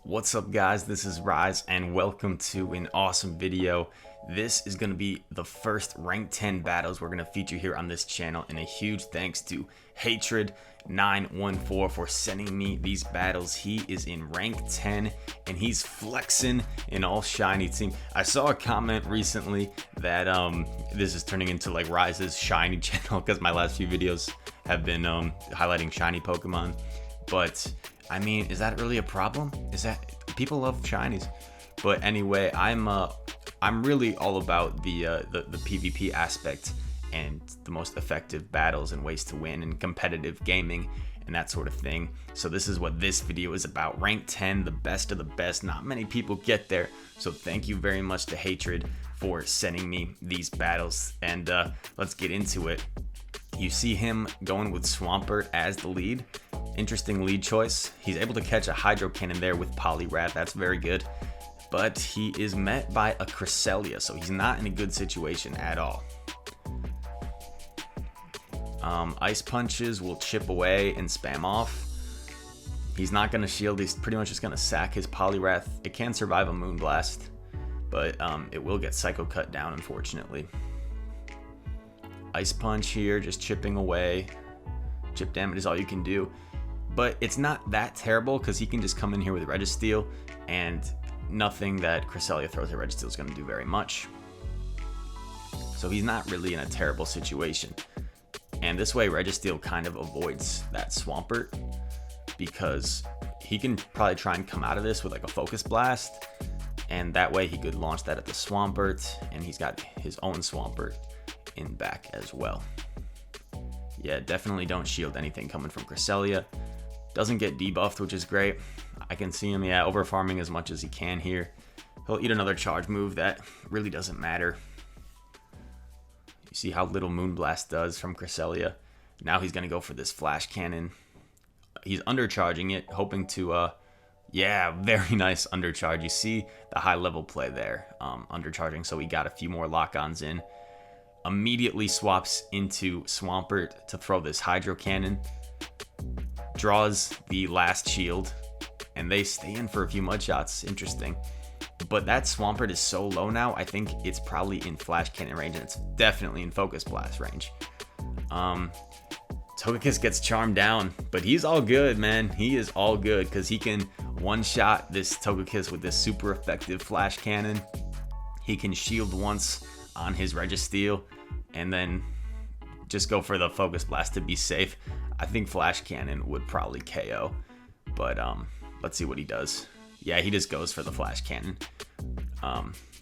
What's up guys, this is Rise and welcome to an awesome video. This is going to be the first rank 10 battles we're going to feature here on this channel, and a huge thanks to HAIGHTRED914 for sending me these battles. He is in rank 10 and he's flexing in all shiny team. I saw a comment recently that this is turning into like Rise's shiny channel because my last few videos have been highlighting shiny Pokemon, but I mean, is that really a problem? Is that people love shinies? But anyway, I'm really all about the PvP aspect and the most effective battles and ways to win and competitive gaming and that sort of thing. So this is what this video is about. Rank 10, the best of the best. Not many people get there. So thank you very much to Hatred for sending me these battles, and let's get into it. You see him going with Swampert as the lead. Interesting lead choice. He's able to catch a Hydro Cannon there with Poliwrath. That's very good. But he is met by a Cresselia, so he's not in a good situation at all. Ice Punches will chip away and spam off. He's not going to shield. He's pretty much just going to sack his Poliwrath. It can survive a Moonblast, but it will get Psycho Cut down, unfortunately. Ice Punch here, just chipping away. Chip damage is all you can do. But it's not that terrible because he can just come in here with Registeel, and nothing that Cresselia throws at Registeel is going to do very much. So he's not really in a terrible situation. And this way Registeel kind of avoids that Swampert, because he can probably try and come out of this with like a Focus Blast, and that way he could launch that at the Swampert, and he's got his own Swampert in back as well. Yeah, definitely don't shield anything coming from Cresselia. Doesn't get debuffed, which is great. I can see him, yeah, over farming as much as he can here. He'll eat another charge move that really doesn't matter. You see how little Moonblast does from Cresselia. Now he's going to go for this Flash Cannon. He's undercharging it, hoping to, yeah, very nice undercharge. You see the high level play there, undercharging, so he got a few more lock-ons in. Immediately swaps into Swampert to throw this Hydro Cannon. Draws the last shield, and they stay in for a few mud shots. Interesting. But that Swampert is so low now, I think it's probably in Flash Cannon range, and it's definitely in Focus Blast range. Togekiss gets charmed down, but he's all good, man. He is all good because he can one-shot this Togekiss with this super effective Flash Cannon. He can shield once on his Registeel, and then just go for the Focus Blast to be safe. I think Flash Cannon would probably KO, but let's see what he does. Yeah, he just goes for the Flash Cannon.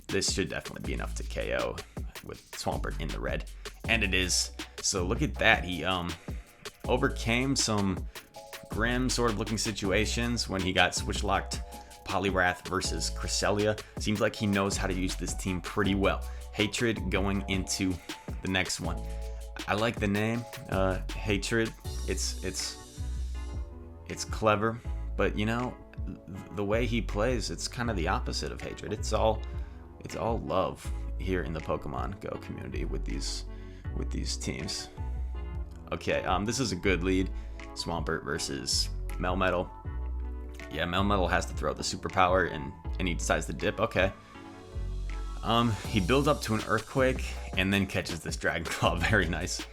This should definitely be enough to KO with Swampert in the red, and it is. So look at that. He overcame some grim sort of looking situations when he got switch locked Poliwrath versus Cresselia. Seems like he knows how to use this team pretty well. Hatred going into the next one. I like the name, Hatred. It's clever, but you know, the way he plays, it's kind of the opposite of Hatred. It's all love here in the Pokemon Go community with these teams. Okay, this is a good lead. Swampert versus Melmetal. Yeah, Melmetal has to throw the superpower, and he decides to dip. Okay. He builds up to an Earthquake and then catches this Dragon Claw. Very nice.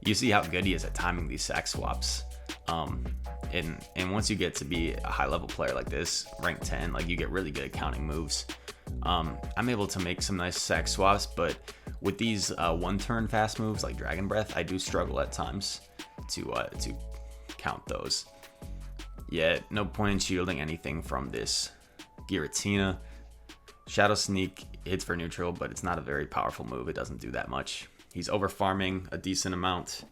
You see how good he is at timing these sack swaps. And once you get to be a high level player like this, rank 10, like you get really good at counting moves. I'm able to make some nice sack swaps, but with these one turn fast moves like Dragon Breath, I do struggle at times to count those. Yeah, no point in shielding anything from this Giratina. Shadow Sneak hits for neutral, but it's not a very powerful move. It doesn't do that much. He's over farming a decent amount.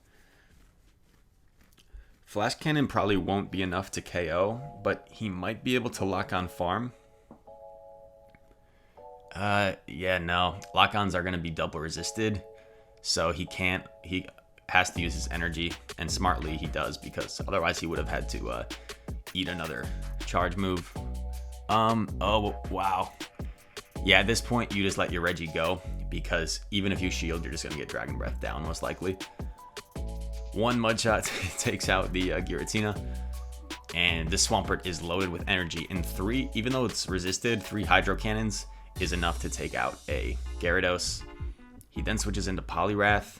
Flash Cannon probably won't be enough to KO, but he might be able to lock on farm. Yeah, no. Lock-ons are going to be double resisted, so he has to use his energy, and smartly he does, because otherwise he would have had to eat another charge move. Oh, wow. Yeah, at this point, you just let your Reggie go, because even if you shield, you're just going to get Dragon Breath down, most likely. One Mud Shot takes out the Giratina. And this Swampert is loaded with energy. And even though it's resisted, 3 Hydro Cannons is enough to take out a Gyarados. He then switches into Poliwrath.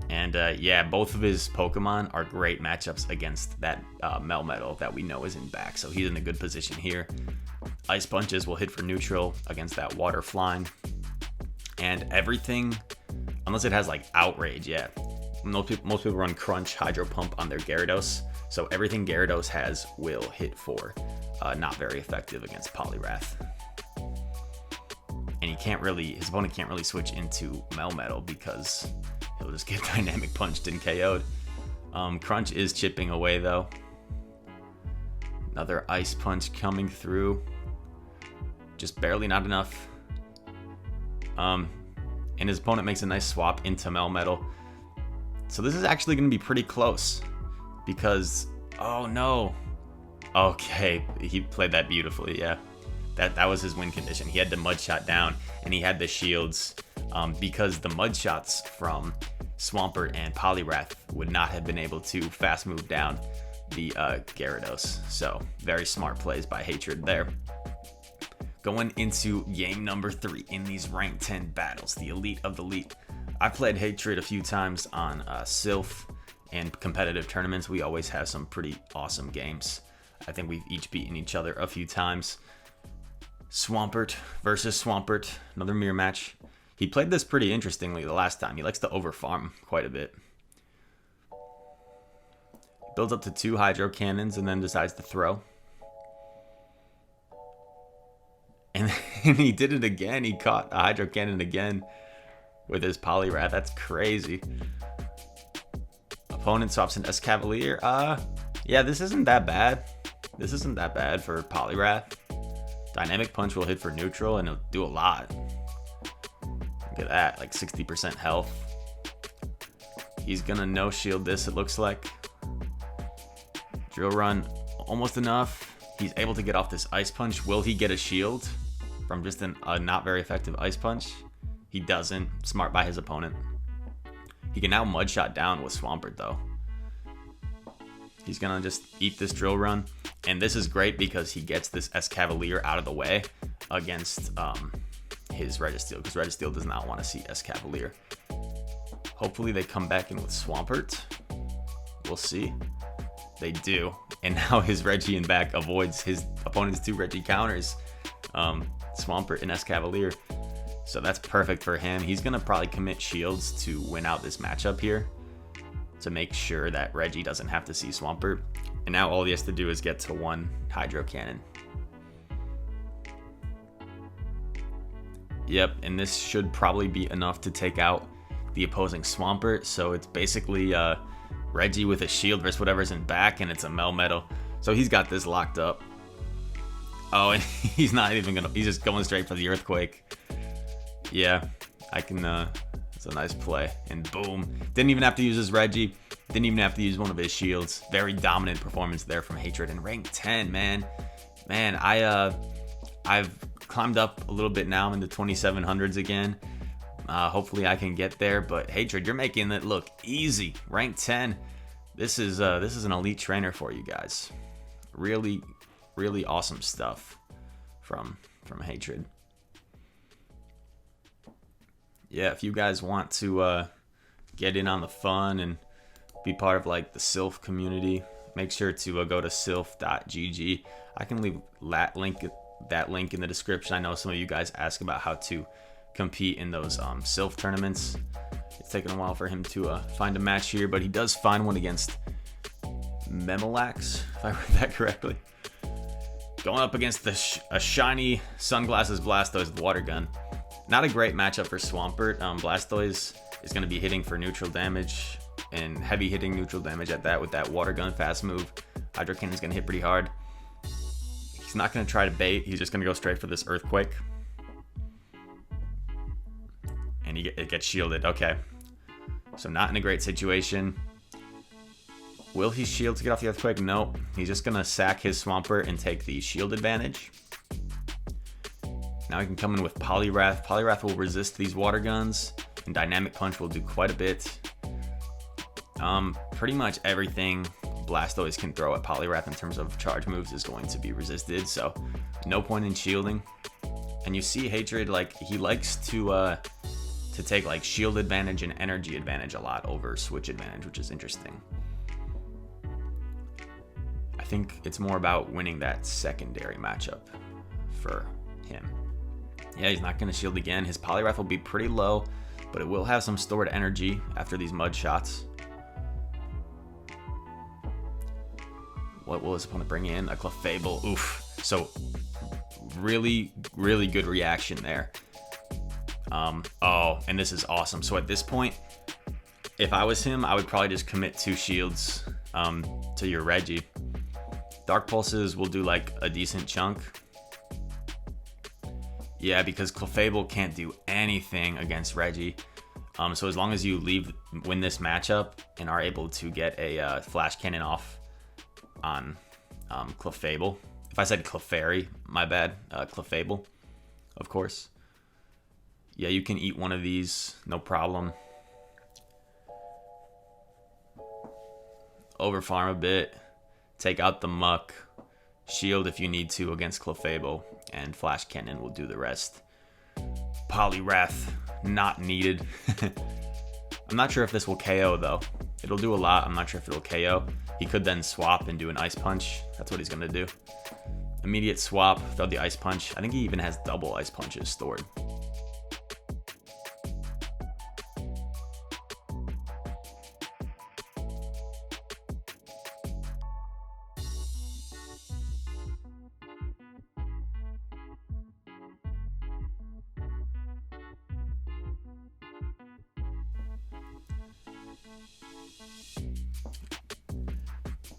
And yeah, both of his Pokemon are great matchups against that Melmetal that we know is in back. So he's in a good position here. Ice Punches will hit for neutral against that Water Flying. And everything, unless it has like Outrage, yeah. Most people run Crunch, Hydro Pump on their Gyarados. So everything Gyarados has will hit for. Not very effective against Poliwrath. And his opponent can't really switch into Melmetal because he'll just get Dynamic Punched and KO'd. Crunch is chipping away though. Another Ice Punch coming through. Just barely not enough. And his opponent makes a nice swap into Melmetal. So this is actually going to be pretty close. Because, oh no. Okay, he played that beautifully, yeah. That was his win condition. He had the Mud Shot down, and he had the shields. Because the Mud Shots from Swampert and Poliwrath would not have been able to fast move down the Gyarados. So, very smart plays by Hatred there. Going into game number 3 in these Rank 10 battles, the Elite of the Elite. I've played Hatred a few times on Sylph and competitive tournaments. We always have some pretty awesome games. I think we've each beaten each other a few times. Swampert versus Swampert, another mirror match. He played this pretty interestingly the last time. He likes to overfarm quite a bit. Builds up to 2 Hydro Cannons and then decides to throw. And he did it again. He caught a Hydro Cannon again with his Poliwrath. That's crazy. Opponent swaps in Escavalier. Yeah, this isn't that bad. This isn't that bad for Poliwrath. Dynamic Punch will hit for neutral and it'll do a lot. Look at that, like 60% health. He's gonna no shield this, it looks like. Drill Run, almost enough. He's able to get off this Ice Punch. Will he get a shield from just a not very effective Ice Punch? He doesn't. Smart by his opponent. He can now Mud Shot down with Swampert though. He's gonna just eat this Drill Run. And this is great because he gets this Escavalier out of the way against his Registeel, because Registeel does not want to see Escavalier. Hopefully they come back in with Swampert. We'll see. They do. And now his Reggie in back avoids his opponent's 2 Reggie counters. Swampert and Escavalier. So that's perfect for him. He's going to probably commit shields to win out this matchup here, to make sure that Reggie doesn't have to see Swampert. And now all he has to do is get to 1 Hydro Cannon. Yep, and this should probably be enough to take out the opposing Swampert. So it's basically Reggie with a shield versus whatever's in back, and it's a Melmetal. So he's got this locked up. Oh, and he's not even gonna, he's just going straight for the Earthquake. Yeah, I can, it's a nice play. And boom, didn't even have to use his Reggie. Didn't even have to use one of his shields. Very dominant performance there from Hatred in rank 10, man. Man, I've climbed up a little bit now. I'm in the 2700s again. Hopefully I can get there, but Hatred, you're making it look easy. Rank 10. This is an elite trainer for you guys. Really, really awesome stuff from Hatred. Yeah, if you guys want to get in on the fun and be part of like the Sylph community, make sure to go to sylph.gg. I can leave that link in the description. I know some of you guys ask about how to compete in those Sylph tournaments. It's taken a while for him to find a match here, but he does find one against Memelax, if I read that correctly. Going up against a shiny Sunglasses Blastoise with Water Gun. Not a great matchup for Swampert. Blastoise is going to be hitting for neutral damage, and heavy hitting neutral damage at that with that Water Gun fast move. Hydro Cannon is going to hit pretty hard. He's not going to try to bait. He's just going to go straight for this Earthquake. And it gets shielded. Okay. So not in a great situation. Will he shield to get off the Earthquake? Nope. He's just going to sack his Swampert and take the shield advantage. Now he can come in with Poliwrath. Poliwrath will resist these Water Guns, and Dynamic Punch will do quite a bit. Pretty much everything Blastoise can throw at Poliwrath in terms of charge moves is going to be resisted, so no point in shielding. And you see Hatred, like, he likes to take like shield advantage and energy advantage a lot over switch advantage, which is interesting. I think it's more about winning that secondary matchup for him. Yeah, he's not going to shield again. His Poliwrath will be pretty low, but it will have some stored energy after these mud shots. What will his opponent bring in? A Clefable. Oof. So really, really good reaction there. Oh, and this is awesome. So at this point, if I was him, I would probably just commit 2 shields to your Reggie. Dark Pulses will do like a decent chunk. Yeah, because Clefable can't do anything against Reggie. So as long as you win this matchup and are able to get a Flash Cannon off on Clefable. If I said Clefairy, my bad. Clefable, of course. Yeah, you can eat one of these, no problem. Overfarm a bit. Take out the Muck. Shield if you need to against Clefable. And Flash Cannon will do the rest. Poliwrath, not needed. I'm not sure if this will KO though. It'll do a lot. I'm not sure if it'll KO. He could then swap and do an Ice Punch. That's what he's going to do. Immediate swap, throw the Ice Punch. I think he even has double Ice Punches stored.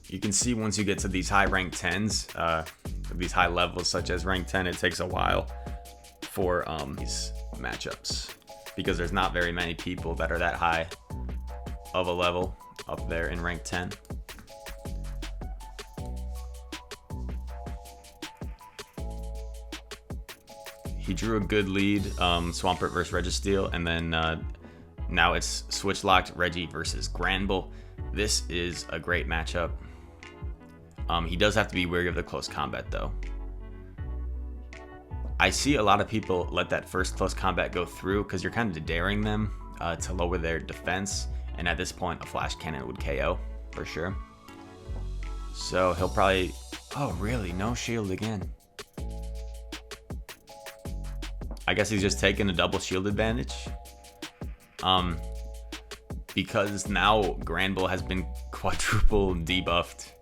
You can see once you get to these high rank 10s, these high levels such as rank 10, it takes a while for these matchups because there's not very many people that are that high of a level up there in rank 10. He drew a good lead, Swampert versus Registeel, and then now it's switch locked Reggie versus Granbull. This is a great matchup. He does have to be wary of the close combat though. I see a lot of people let that first close combat go through because you're kind of daring them to lower their defense, and at this point a Flash Cannon would KO for sure. So he'll probably... Oh really? No shield again. I guess he's just taking a double shield advantage. Because now Granbull has been quadruple debuffed.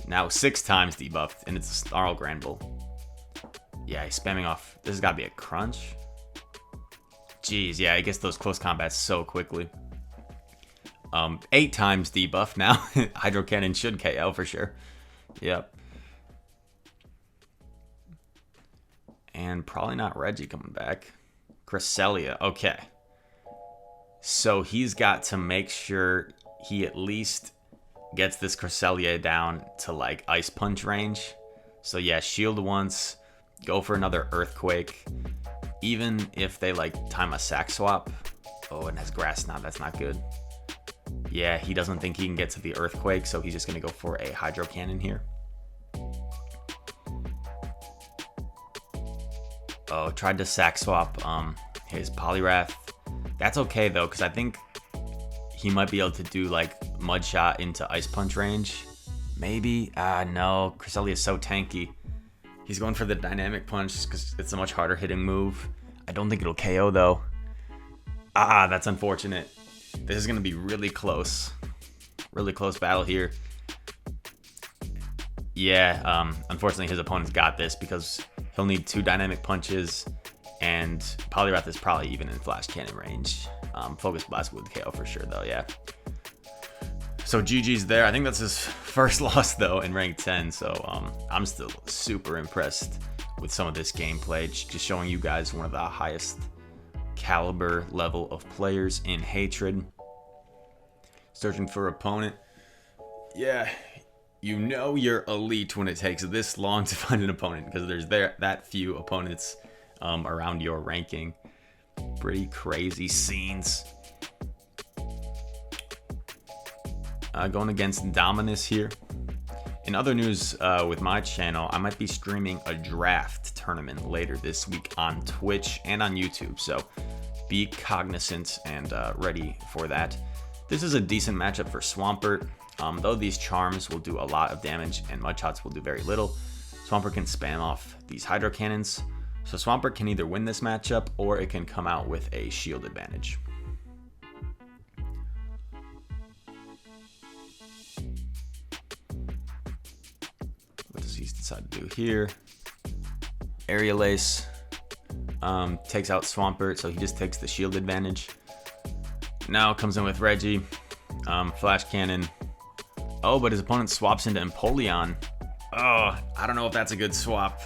Now 6 times debuffed, and it's a Snarl Granbull. Yeah, he's spamming off. This has got to be a crunch. Jeez, yeah, I guess those close combats so quickly. 8 times debuff now. Hydro Cannon should KO for sure. Yep. And probably not Reggie coming back. Cresselia, okay. So he's got to make sure he at least gets this Cresselia down to like Ice Punch range. So yeah, shield once, go for another Earthquake. Even if they like time a sack swap. Oh, and has Grass Knot, that's not good. Yeah, he doesn't think he can get to the Earthquake, so he's just gonna go for a Hydro Cannon here. Oh, tried to sack swap his Poliwrath. That's okay though, because I think he might be able to do like Mud Shot into Ice Punch range. Maybe. No. Cresselia is so tanky. He's going for the Dynamic Punch because it's a much harder hitting move. I don't think it'll KO though. That's unfortunate. This is going to be really close. Really close battle here. Yeah, unfortunately his opponent's got this because he'll need 2 Dynamic Punches, and Poliwrath is probably even in Flash Cannon range. Focus Blast would KO for sure though, yeah. So GG's there. I think that's his first loss though in rank 10, so I'm still super impressed with some of this gameplay. Just showing you guys one of the highest caliber level of players in Hatred. Searching for opponent. Yeah, you know you're elite when it takes this long to find an opponent because there's that few opponents around your ranking. Pretty crazy scenes. going against Dominus here. In other news with my channel, I might be streaming a draft tournament later this week on Twitch and on YouTube, so be cognizant and ready for that. This is a decent matchup for Swampert, though these charms will do a lot of damage and Mudshots will do very little. Swampert can spam off these Hydro Cannons, so Swampert can either win this matchup or it can come out with a shield advantage. What does he decide to do here? Aerial Ace takes out Swampert, so he just takes the shield advantage. Now comes in with Reggie, Flash Cannon. Oh, but his opponent swaps into Empoleon. Oh, I don't know if that's a good swap.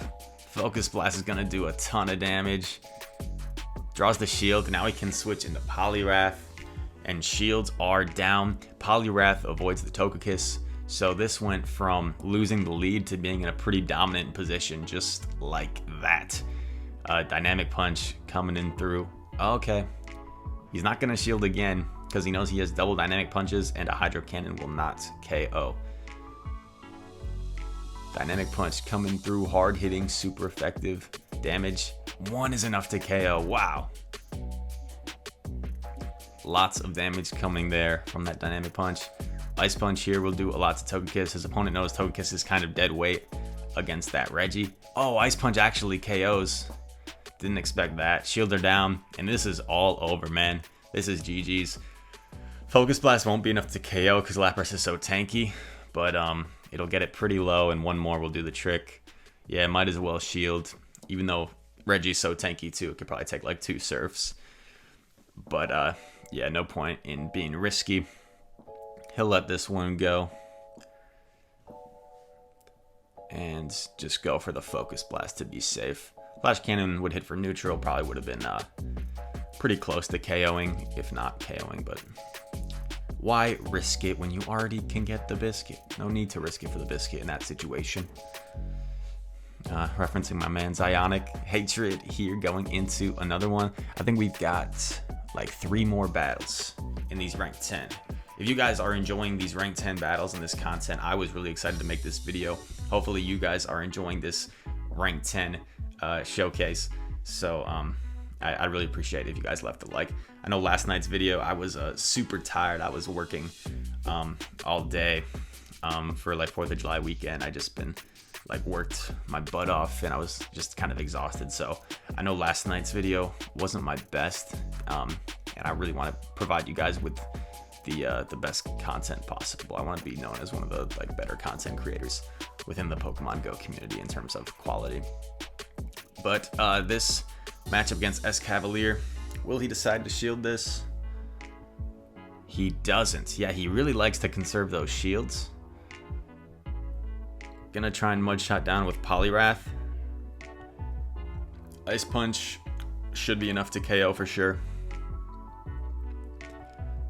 Focus Blast is gonna do a ton of damage. Draws the shield, now he can switch into Poliwrath, and shields are down. Poliwrath avoids the Togekiss, so this went from losing the lead to being in a pretty dominant position, just like that. Dynamic Punch coming in through. Okay. He's not going to shield again because he knows he has double Dynamic Punches and a Hydro Cannon will not KO. Dynamic Punch coming through, hard hitting, super effective damage. One is enough to KO. Wow. Lots of damage coming there from that Dynamic Punch. Ice Punch here will do a lot to Togekiss. His opponent knows Togekiss is kind of dead weight against that Reggie. Oh, Ice Punch actually KOs. Didn't expect that. Shields are down, and this is all over, man. This is GG's. Focus Blast won't be enough to KO because Lapras is so tanky, but it'll get it pretty low, and one more will do the trick. Yeah, might as well shield, even though Reggie's so tanky too. It could probably take like 2 surfs. But yeah, no point in being risky. He'll let this one go. And just go for the Focus Blast to be safe. Flash Cannon would hit for neutral, probably would have been pretty close to KOing, if not KOing, but why risk it when you already can get the biscuit? No need to risk it for the biscuit in that situation. Referencing my man Zionic, Hatred here going into another one. I think we've got like 3 more battles in these ranked 10. If you guys are enjoying these ranked 10 battles and this content, I was really excited to make this video. Hopefully you guys are enjoying this ranked 10 showcase. So I really appreciate it if you guys left a like. I know last night's video I was super tired. I was working all day for like 4th of July weekend. I just been like worked my butt off and I was just kind of exhausted. So I know last night's video wasn't my best, and I really want to provide you guys with the best content possible. I want to be known as one of the like better content creators within the Pokemon Go community in terms of quality. But this matchup against Escavalier, will he decide to shield this? He doesn't. Yeah, he really likes to conserve those shields. Gonna try and Mudshot down with Poliwrath. Ice Punch should be enough to KO for sure.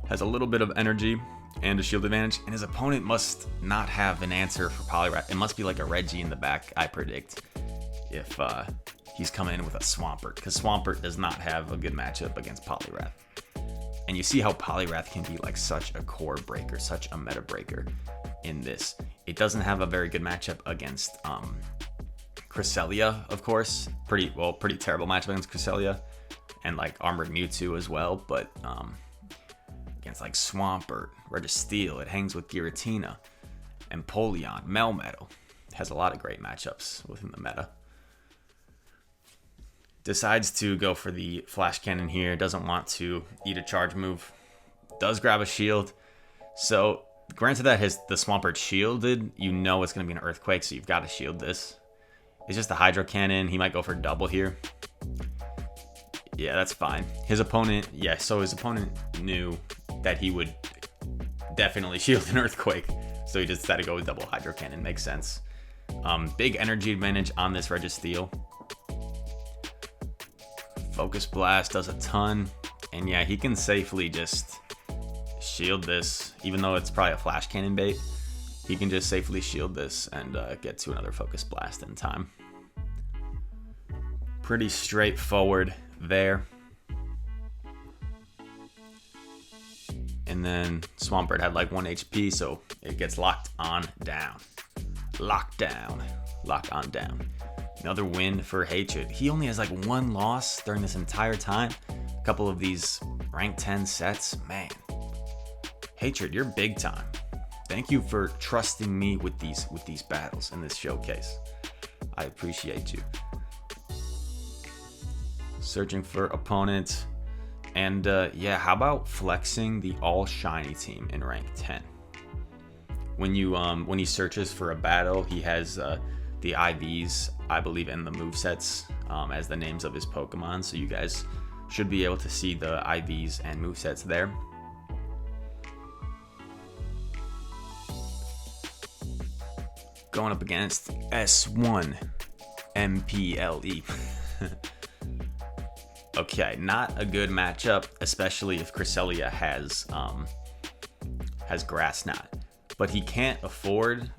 Has a little bit of energy and a shield advantage, and his opponent must not have an answer for Poliwrath. It must be like a Reggie in the back, I predict, if he's coming in with a Swampert, because Swampert does not have a good matchup against Poliwrath. And you see how Poliwrath can be like such a core breaker, such a meta breaker in this. It doesn't have a very good matchup against Cresselia, of course. Pretty terrible matchup against Cresselia, and like Armored Mewtwo as well, but against like Swampert, Registeel, it hangs with Giratina, Empoleon, Melmetal. Has a lot of great matchups within the meta. Decides to go for the Flash Cannon here. Doesn't want to eat a charge move. Does grab a shield. So granted that the Swampert shielded, you know it's going to be an Earthquake, so you've got to shield this. It's just a Hydro Cannon. He might go for double here. Yeah, that's fine. His opponent, so his opponent knew that he would definitely shield an Earthquake, so he just decided to go with double Hydro Cannon. Makes sense. Big energy advantage on this Registeel. Focus Blast does a ton, and yeah, he can safely just shield this, even though it's probably a Flash Cannon bait. He can just safely shield this and get to another Focus Blast in time. Pretty straightforward there. And then Swampert had like 1 HP, so it gets locked on down. Locked down. Lock on down. Another win for Hatred. He only has like 1 loss during this entire time. A couple of these rank 10 sets. Man. Hatred, you're big time. Thank you for trusting me with these battles in this showcase. I appreciate you. Searching for opponents. And yeah, how about flexing the all shiny team in rank 10? When he searches for a battle, he has the IVs, I believe, and the movesets as the names of his Pokemon. So you guys should be able to see the IVs and movesets there. Going up against S1 MPLE. Okay, not a good matchup, especially if Cresselia has Grass Knot. But he can't afford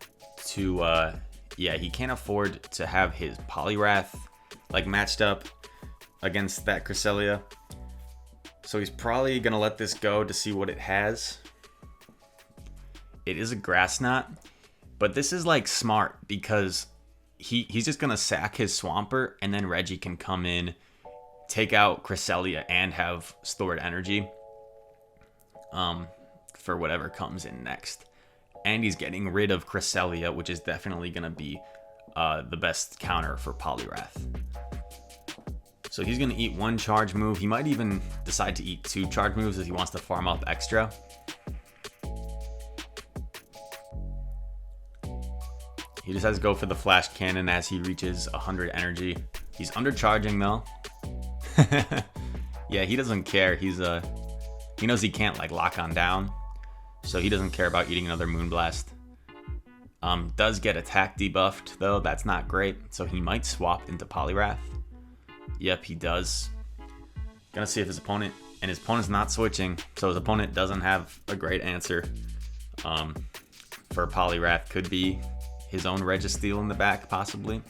to he can't afford to have his Poliwrath like matched up against that Cresselia. So he's probably gonna let this go to see what it has. It is a Grass Knot, but this is like smart because he's just gonna sack his Swampert and then Reggie can come in, take out Cresselia and have stored energy for whatever comes in next. And he's getting rid of Cresselia, which is definitely going to be the best counter for Poliwrath. So he's going to eat 1 charge move. He might even decide to eat 2 charge moves if he wants to farm up extra. He just has to go for the Flash Cannon as he reaches 100 energy. He's undercharging though. Yeah, he doesn't care. He knows he can't like lock on down, so he doesn't care about eating another Moonblast. Does get attack debuffed though. That's not great. So he might swap into Poliwrath. Yep, he does. Gonna see if his opponent's not switching, so his opponent doesn't have a great answer for Poliwrath. Could be his own Registeel in the back, possibly.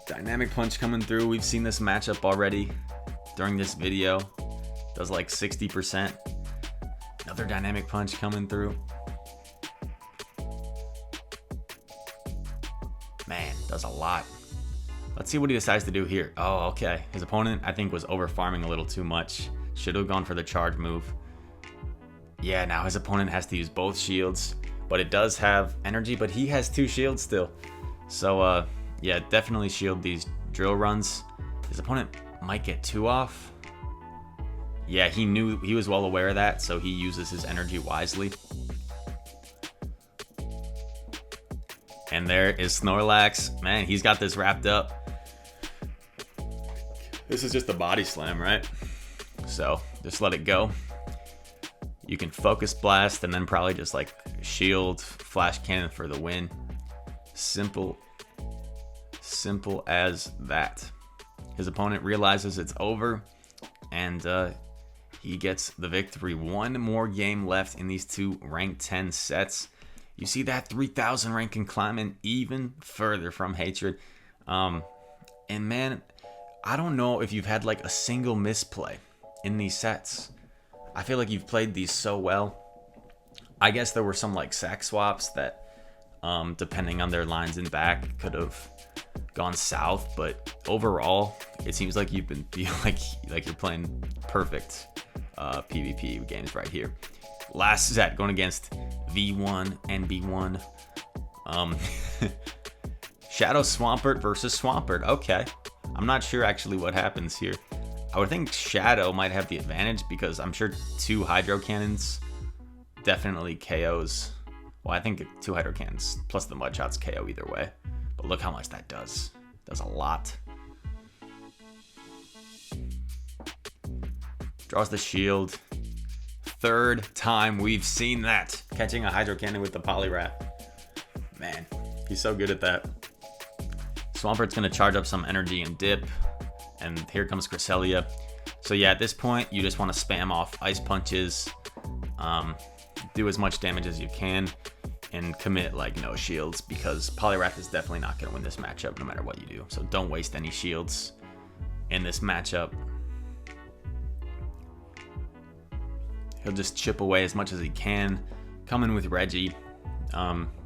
Dynamic Punch coming through. We've seen this matchup already during this video. Does like 60%. Another Dynamic Punch coming through. Man, does a lot. Let's see what he decides to do here. Oh, okay. His opponent, I think, was over farming a little too much. Should have gone for the charge move. Yeah, now his opponent has to use both shields, but it does have energy, but he has 2 shields still. So, yeah, definitely shield these drill runs. His opponent might get 2 off. Yeah, he was well aware of that, so he uses his energy wisely. And there is Snorlax. Man, he's got this wrapped up. This is just a body slam, right? So just let it go. You can focus blast and then probably just like shield, flash cannon for the win. Simple as that. His opponent realizes it's over, and he gets the victory. 1 more game left in these 2 rank 10 sets. You see that 3,000 ranking climbing even further from Hatred. And man, I don't know if you've had like a single misplay in these sets. I feel like you've played these so well. I guess there were some like sack swaps that, depending on their lines in back, could have gone south, but overall it seems like you've been like you're playing perfect PvP games right here. Last set going against V1 and B1. Shadow Swampert versus Swampert. Okay, I'm not sure actually what happens here. I would think Shadow might have the advantage because I'm sure 2 Hydro Cannons definitely KOs. Well, I think 2 Hydro Cannons plus the Mud Shots KO either way. But look how much that does. Does a lot. Draws the shield. 3rd time we've seen that. Catching a Hydro Cannon with the Poliwrath. Man, he's so good at that. Swampert's going to charge up some energy and dip. And here comes Cresselia. So yeah, at this point, you just want to spam off Ice Punches. Do as much damage as you can. And commit like no shields, because Poliwrath is definitely not going to win this matchup no matter what you do. So don't waste any shields in this matchup. He'll just chip away as much as he can, come in with Reggie,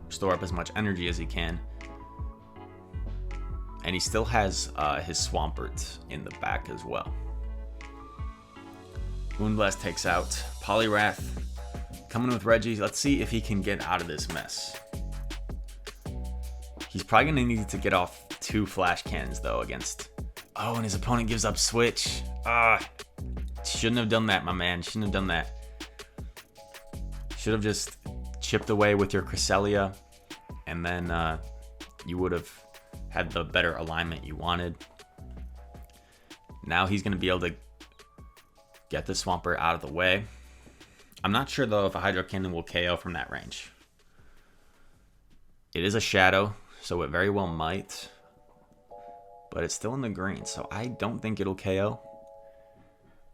store up as much energy as he can. And he still has his Swampert in the back as well. Moonblast takes out Poliwrath, coming with Reggie. Let's see if he can get out of this mess. He's probably going to need to get off 2 Flash Cannons, though, against... Oh, and his opponent gives up Switch. Shouldn't have done that, my man. Shouldn't have done that. Should have just chipped away with your Cresselia, and then you would have had the better alignment you wanted. Now he's going to be able to get the Swampert out of the way. I'm not sure, though, if a Hydro Cannon will KO from that range. It is a Shadow, so it very well might. But it's still in the green, so I don't think it'll KO.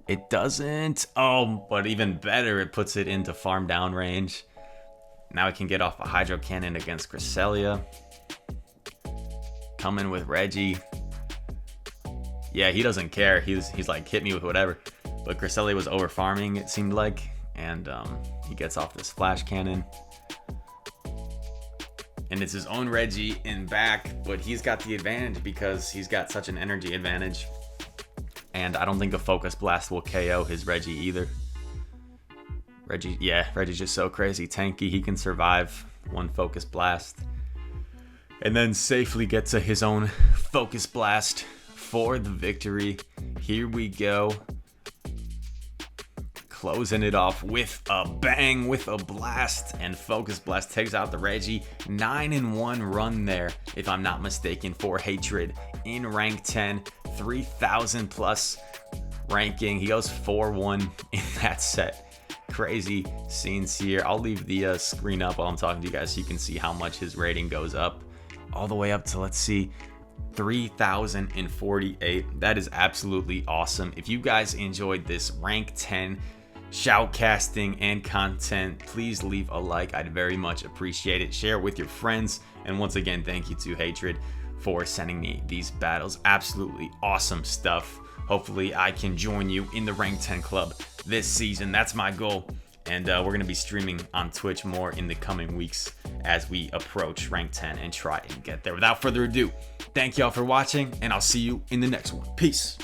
It doesn't. Oh, but even better, it puts it into farm down range. Now he can get off a Hydro Cannon against Cresselia. Come in with Reggie. Yeah, he doesn't care. He's like, hit me with whatever. But Cresselia was over farming, it seemed like. And he gets off this Flash Cannon. And it's his own Reggie in back, but he's got the advantage because he's got such an energy advantage. And I don't think a Focus Blast will KO his Reggie either. Reggie's just so crazy tanky. He can survive 1 Focus Blast and then safely get to his own Focus Blast for the victory. Here we go. Closing it off with a bang, with a blast, and Focus Blast takes out the Reggie. 9-1 run there, if I'm not mistaken, for Hatred in rank 10, 3,000 plus ranking. He goes 4-1 in that set. Crazy scenes here. I'll leave the screen up while I'm talking to you guys so you can see how much his rating goes up, all the way up to, let's see, 3,048. That is absolutely awesome. If you guys enjoyed this rank 10 shoutcasting and content, please leave a like. I'd very much appreciate it. Share it with your friends. And once again, thank you to Hatred for sending me these battles. Absolutely awesome stuff. Hopefully I can join you in the rank 10 club this season. That's my goal. And we're going to be streaming on Twitch more in the coming weeks as we approach rank 10 and try and get there. Without further ado, thank y'all for watching, and I'll see you in the next one. Peace.